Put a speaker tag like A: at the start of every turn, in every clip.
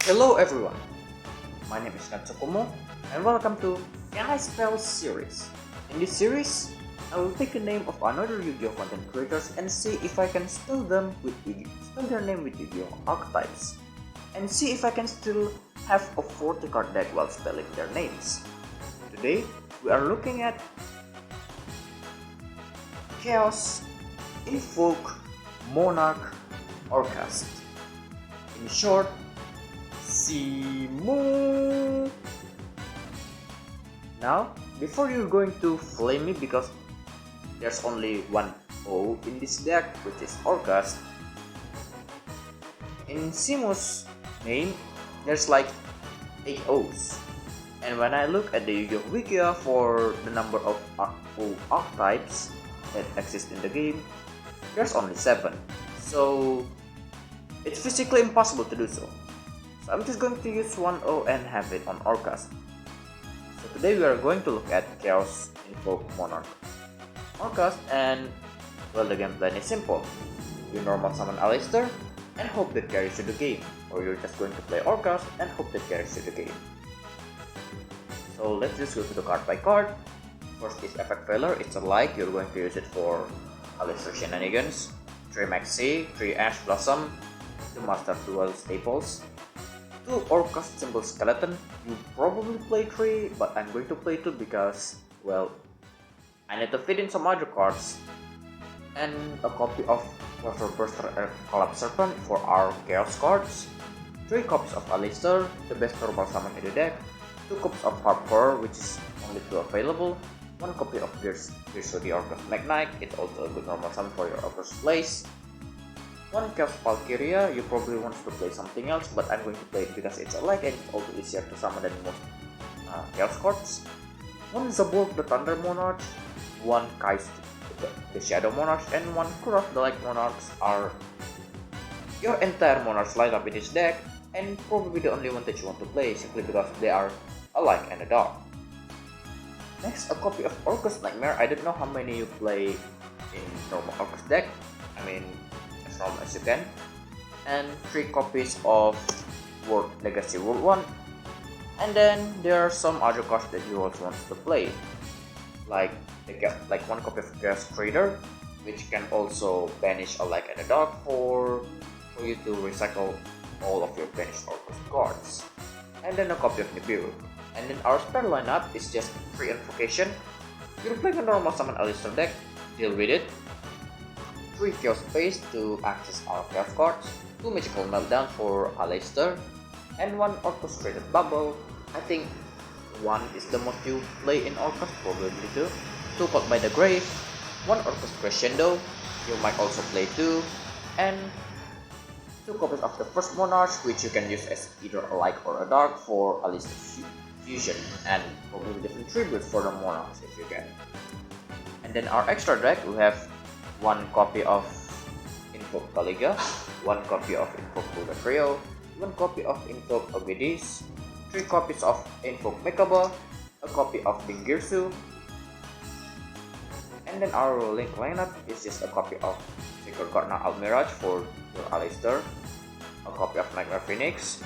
A: Hello everyone, my name is Natsukumo and welcome to Can I Spell series. In this series, I will take the name of another Yu-Gi-Oh content creators and see if I can spell spell their name with Yu-Gi-Oh archetypes, and see if I can still have a 40 card deck while spelling their names. Today, we are looking at Chaos, Invoke, Monarch, Orcast. In short, CIMO. Now, before you're going to flame me because there's only one O in this deck, which is Orcast. In CIMO's name, there's like 8 O's. And when I look at the Yu-Gi-Oh Wiki for the number of O archetypes that exist in the game, there's only 7. So it's physically impossible to do so. So I'm just going to use one O and have it on Orcast. So today we are going to look at Chaos, Invoke, Monarch, Orcast, and well, the game plan is simple. You normal summon Aleister and hope that carries you the game, or you're just going to play Orcast and hope that carries you the game. So let's just go to the card by card. First is Effect Failure. It's a like, you're going to use it for Aleister shenanigans. 3 Maxi, 3 Ash Blossom, 2 Master Duel staples, 2 Orcast symbol skeleton. You probably play 3, but I'm going to play 2 because, well, I need to fit in some other cards. And a copy of Water Burster and Collapse Serpent for our Chaos cards. 3 copies of Aleister, the best normal summon in the deck. 2 copies of Harper, which is only 2 available. 1 copy of Gears the Orcast Magnite, it's also a good normal summon for your Orcast plays. 1 Chaos Valkyria, you probably want to play something else, but I'm going to play it because it's a like and it's also easier to summon than most Chaos cards. 1 Zaborg the Thunder Monarch, 1 Kais the Shadow Monarch, and 1 Kuraf the Light Monarchs are your entire Monarchs lineup in this deck, and probably the only one that you want to play simply because they are a like and a dark. Next, a copy of Orcast Nightmare. I don't know how many you play in normal Orcast deck, I mean as normal as you can. And 3 copies of World Legacy World 1. And then there are some other cards that you also want to play, like 1 copy of Chaos Trader, which can also banish a like and a dark for you to recycle all of your banished Orcast cards. And then a copy of Nibiru. And then our spell lineup is just 3 Invocation. You're playing a normal summon Aleister deck, deal with it. 3 Chaos Space to access our Chaos cards. 2 Magical Meltdown for Aleister. And 1 Orchestrated Bubble. I think 1 is the most you play in Orcast, probably 2. 2 Caught by the Grave. 1 Orcast Crescendo. You might also play 2. And 2 copies of the first Monarch, which you can use as either a like or a dark for Aleister Fusion, and probably different tributes for the Monarchs if you can. And then our extra deck, we have 1 copy of Invoke Kaliga, 1 copy of Invoke Buddha Trio, 1 copy of Invoke Ogidis, 3 copies of Invoke Mekaba, a copy of Dingirsu, and then our link lineup is just a copy of Sacred Gardener Almirage for your Aleister, a copy of Nightmare Phoenix,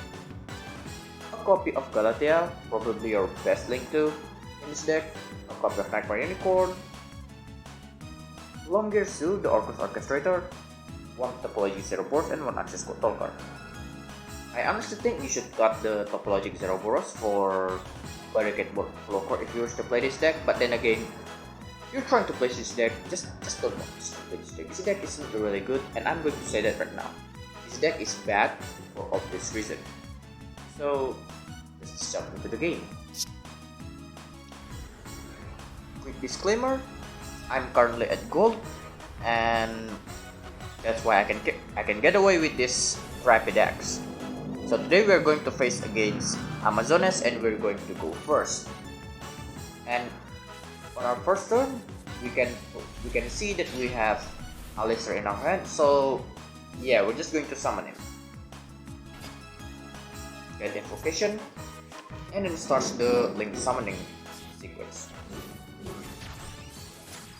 A: a copy of Galatea, probably your best link to in this deck, a copy of Nightmare Unicorn, Longirsu, the Orcust Orchestrator, 1 Topology Zeroboros, and 1 Access Code Tolkar. I honestly think you should cut the Topologic Zeroboros for Barricade Blocker if you wish to play this deck, but then again, you're trying to play this deck, just don't play this deck. This deck isn't really good, and I'm going to say that right now. This deck is bad for obvious reason. So let's jump into the game. Quick disclaimer, I'm currently at gold, and that's why I can get away with this crappy decks. So today we're going to face against Amazones, and we're going to go first. And on our first turn, we can see that we have Aleister in our hand. So yeah, we're just going to summon him. Get Invocation, and then starts the link summoning sequence.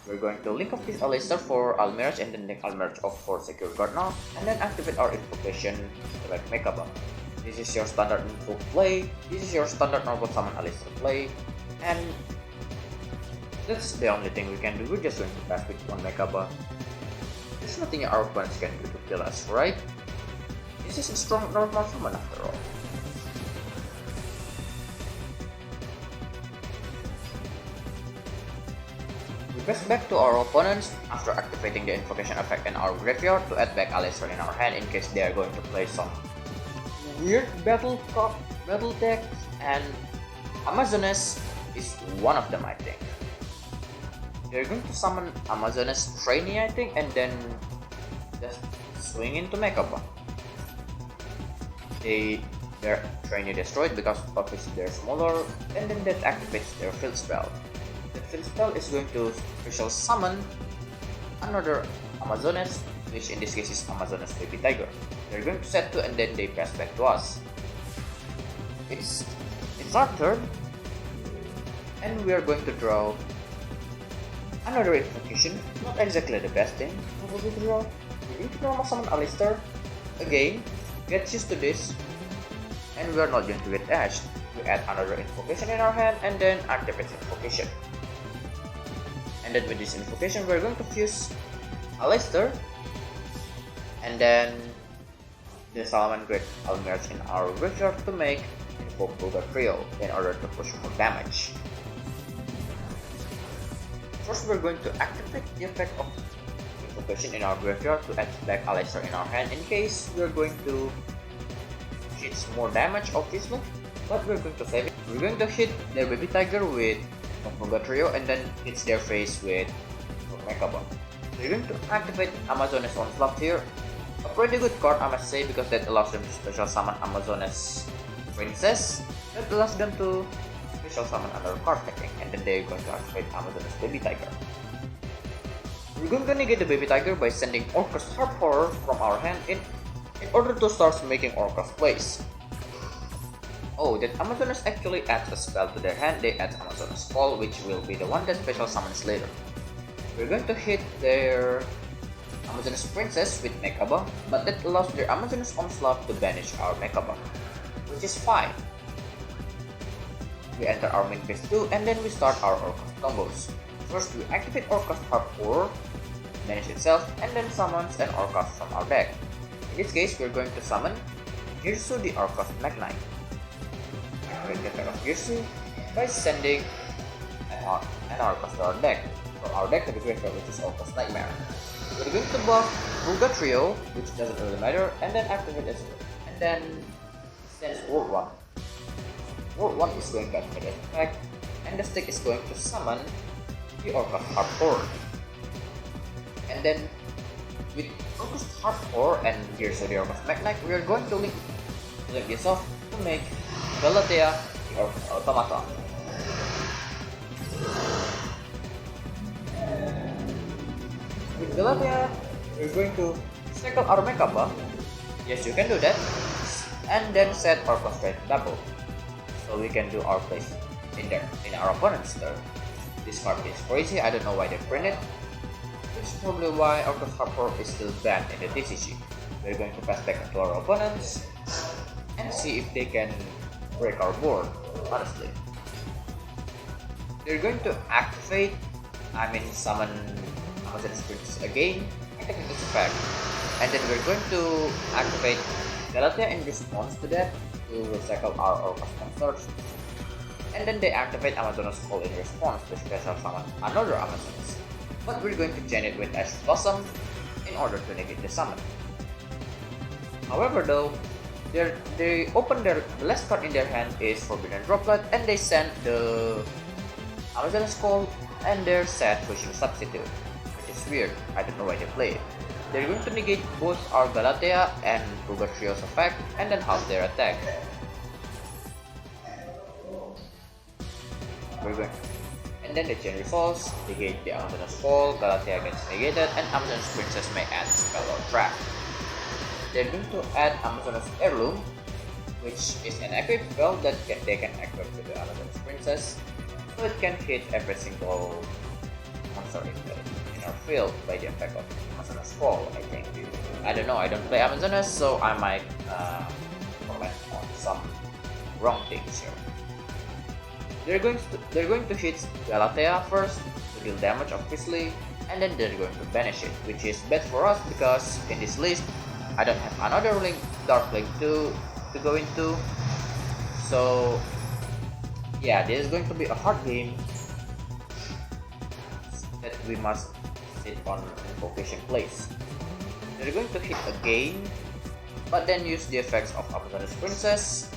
A: We're going to link up this Aleister for Almirage and then link Almirage off for Secure Guard now, and then activate our Invocation to select Mekaba. This is your standard invoke play, this is your standard normal summon Alistair play, and that's the only thing we can do. We're just going to pass with 1 Mega Bar. There's nothing our opponents can do to kill us, right? This is a strong normal summon after all. We pass back to our opponents after activating the invocation effect in our graveyard to add back Alistair in our hand in case they are going to play some weird battle decks, and Amazoness is one of them, I think. They're going to summon Amazoness Trainee, I think, and then just swing into Mechaba. Their Trainee destroyed because obviously they're smaller, and then that activates their field spell. The field spell is going to special summon another Amazoness, which in this case is Amazoness Baby Tiger. They're going to set 2 and then they pass back to us. It's our turn, and we are going to draw another invocation. Not exactly the best thing probably to draw. We're going to normal summon Alistair again. Get used to this, and we are not going to get dashed. We add another invocation in our hand and then activate invocation. And then with this invocation, we're going to fuse Alistair, and then the Salamangreat will merge in our graveyard to make Invoke Bulga Trio in order to push more damage. First, we're going to activate the effect of invocation in our graveyard to add back Alistair in our hand in case we're going to hit more damage, obviously, but we're going to save it. We're going to hit their Baby Tiger with Bulga Trio and then hits their face with Mechaba. We're going to activate Amazoness Onslaught here. A pretty good card, I must say, because that allows them to special summon Amazoness Princess. That allows them to special summon another card, I think, and then they're going to activate Amazoness Baby Tiger. We're going to negate the Baby Tiger by sending Orcus Harp Horror from our hand in order to start making Orcus plays. Oh, that Amazoness actually adds a spell to their hand. They add Amazoness Fall, which will be the one that special summons later. We're going to hit their Amazoness Princess with Mechaba, but that allows their Amazoness Onslaught to banish our Mechaba, which is fine. We enter our main phase 2 and then we start our Orcus combos. First, we activate Orcus Harp Horror, banish itself, and then summons an Orcus from our deck. In this case, we're going to summon Girsu the Orcus Magnite. Activate the effect of Girsu by sending an Orcus to our deck. From our deck to the graveyard, which is Orcus Nightmare. We're going to buff Bulga Trio, which doesn't really matter, and then activate this, and then send World 1. World 1 is going to activate the effect, and the stick is going to summon the Orcus Harp Horror. And then with Orcus Harp Horror and Girsu the Orcus Magnite, we are going to link this off to make Galatea the Orcus Automaton. With Galatea, we're going to cycle our Mechaba. Yes, you can do that. And then set Orcus Straight double. So we can do our plays in there, in our opponent's turn. This card is crazy, I don't know why they print it. Which is probably why Orcus Harper is still banned in the TCG. We're going to pass back to our opponents and see if they can break our board, honestly. They're going to summon Amazoness Princess again, activate this effect, and then we're going to activate Galatea in response to that to recycle our Orcus monsters, and then they activate Amazoness Call in response to special summon another Amazoness, but we're going to chain it with Ash Blossom in order to negate the summon. However though, they open the last card in their hand is Forbidden Droplet, and they send the Amazoness Call and their set Pushing Substitute, which is weird, I don't know why they play it. They're going to negate both our Galatea and Bulga Trio's effect and then half their attack. And then the chain resolves, negate the Amazoness Call, Galatea gets negated, and Amazoness Princess may add spell or trap. They're going to add Amazoness Heirloom, which is an equip spell that they can equip to the Amazoness Princess, so it can hit every single monster in our field by the effect of Amazoness Fall, I think. I don't know, I don't play Amazoness, so I might comment on some wrong things here. They're going to hit Galatea first to deal damage obviously, and then they're going to banish it, which is bad for us because in this list I don't have another link, Dark Link to go into. So yeah, this is going to be a hard game that we must sit on invocation place. They're going to hit again, but then use the effects of Amazon's Princess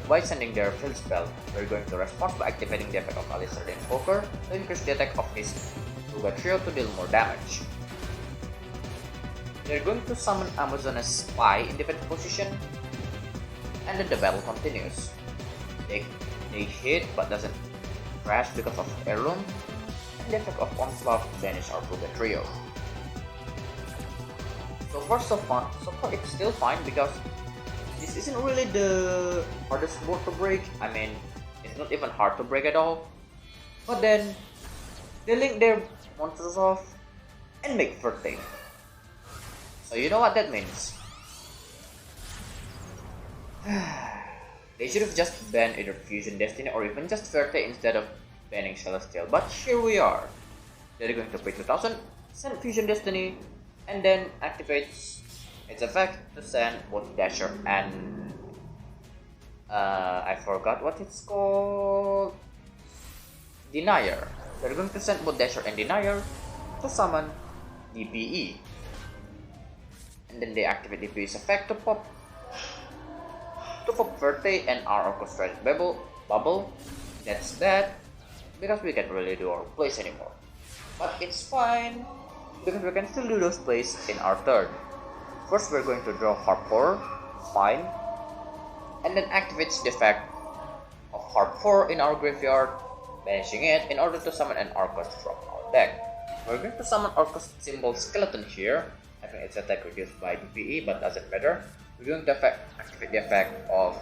A: by sending their field spell. We're going to respond by activating the effect of Alistair the Invoker to increase the attack of his Ruga Trio to deal more damage. They're going to summon Amazon's Spy in defensive position, and then the battle continues. They hit but doesn't crash because of Heirloom, and the effect of Onslaught banish our Ruga Trio. So far it's still fine because this isn't really the hardest board to break. I mean, it's not even hard to break at all. But then, they link their monsters off and make Verte. So you know what that means. They should have just banned either Fusion Destiny or even just Verte instead of banning Celestial. But here we are. They're going to pay 2000, send Fusion Destiny, and then activates its effect to send both Dasher and I forgot what it's called. Denier. They're going to send both Dasher and Denier to summon DPE. And then they activate DPE's effect to pop Verte and our orchestrated bubble. That's bad because we can't really do our plays anymore. But it's fine because we can still do those plays in our turn. First, we're going to draw Harp Horror, fine, and then activates the effect of Harp Horror in our graveyard, banishing it in order to summon an Orcust from our deck. We're going to summon Orcust symbol Skeleton here, having its attack reduced by DPE, but doesn't matter. We're going to activate the effect of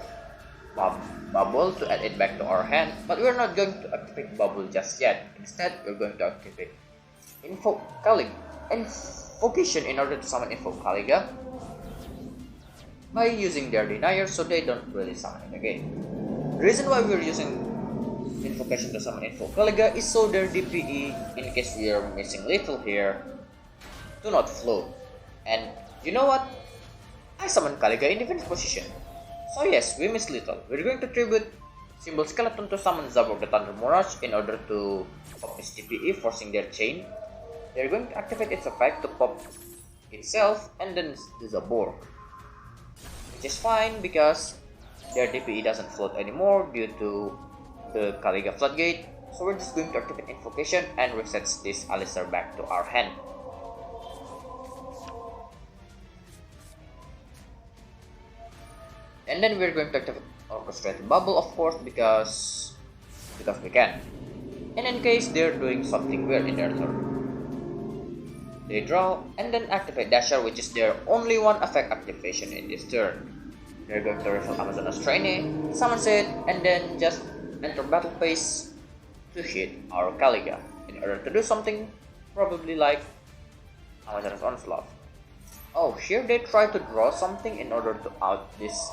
A: Bubble to add it back to our hand, but we're not going to activate Bubble just yet. Instead, we're going to activate Invocation in order to summon Info Caliga by using their Denier so they don't really summon it again. The reason why we're using Invocation to summon Info Caliga is so their DPE, in case we are missing Lethal here, do not float. And you know what? I summon Caliga in defense position. So yes, we miss Lethal. We're going to tribute Symbol Skeleton to summon Zaborg the Thunder Mirage in order to pop its DPE, forcing their chain. They're going to activate its effect to pop itself and then the Zaborg, which is fine because their DPE doesn't float anymore due to the Caliga Floodgate. So we're just going to activate Invocation and resets this Alistair back to our hand. And then we're going to activate Orchestrated Bubble, of course, because we can. And in case they're doing something weird in their turn, they draw and then activate Dasher, which is their only one effect activation in this turn. They're going to reveal Amazon's Trainee, summons it, and then just enter battle phase to hit our Caliga in order to do something, probably like Amazon's Onslaught. Oh, here they try to draw something in order to out this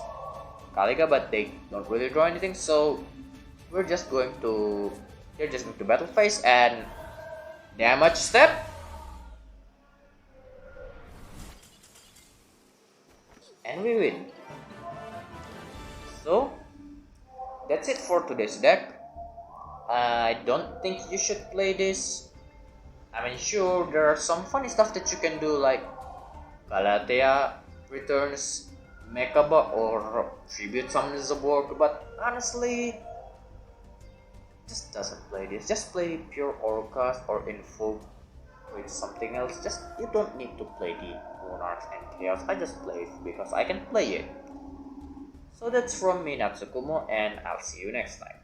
A: Caliga, but they don't really draw anything, so they're just going to battle phase and damage step, and we win. So that's it for today's deck. I don't think you should play this. I mean, sure, there are some funny stuff that you can do, like Galatea returns Mekaba or tribute summon Zaborg, but honestly, just doesn't play this. Just play pure Orcast or Invoke with something else. You don't need to play the Monarchs and Chaos. I just play it because I can play it. So that's from me, Natsukumo, and I'll see you next time.